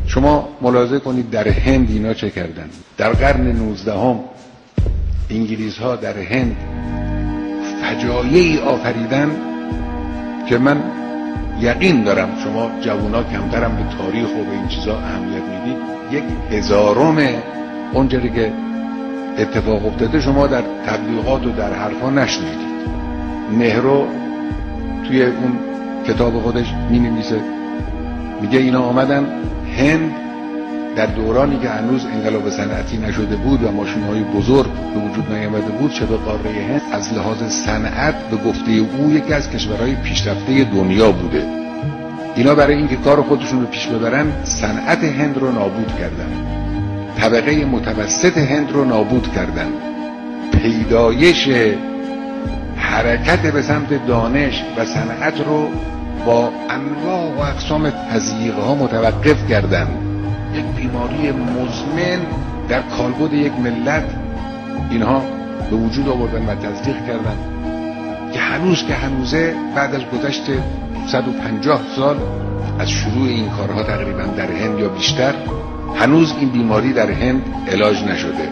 شما ملاحظه کنید در هند اینا چه کردن. در قرن 19 انگلیس ها در هند فجایعی آفریدن که من یقین دارم شما جوونا کمترم به تاریخ و به این چیزا اهمیت میدید، 1/1000 اونجوری که اتفاق افتاده شما در تبلیغات و در حرفا نشنیدید. نهرو توی اون کتاب خودش می‌نویسه، میگه اینا آمدن هند در دورانی که هنوز انقلاب صنعتی نشده بود و ماشین‌های بزرگ به وجود نیامده بود، شبه قاره هند از لحاظ صنعت به گفته او یکی از کشورهای پیشرفته دنیا بوده. اینا برای اینکه کار خودشون رو پیش ببرن صنعت هند رو نابود کردن، طبقه متوسط هند رو نابود کردن، پیدایش حرکت به سمت دانش و صنعت رو با انواع و اقسام تضییق‌ها متوقف کردن. یک بیماری مزمن در کالبد یک ملت اینها به وجود آوردن و تصدیق کردن که هنوزه بعد از گذشت 150 سال از شروع این کارها تقریبا در هند یا بیشتر، هنوز این بیماری در هند علاج نشده.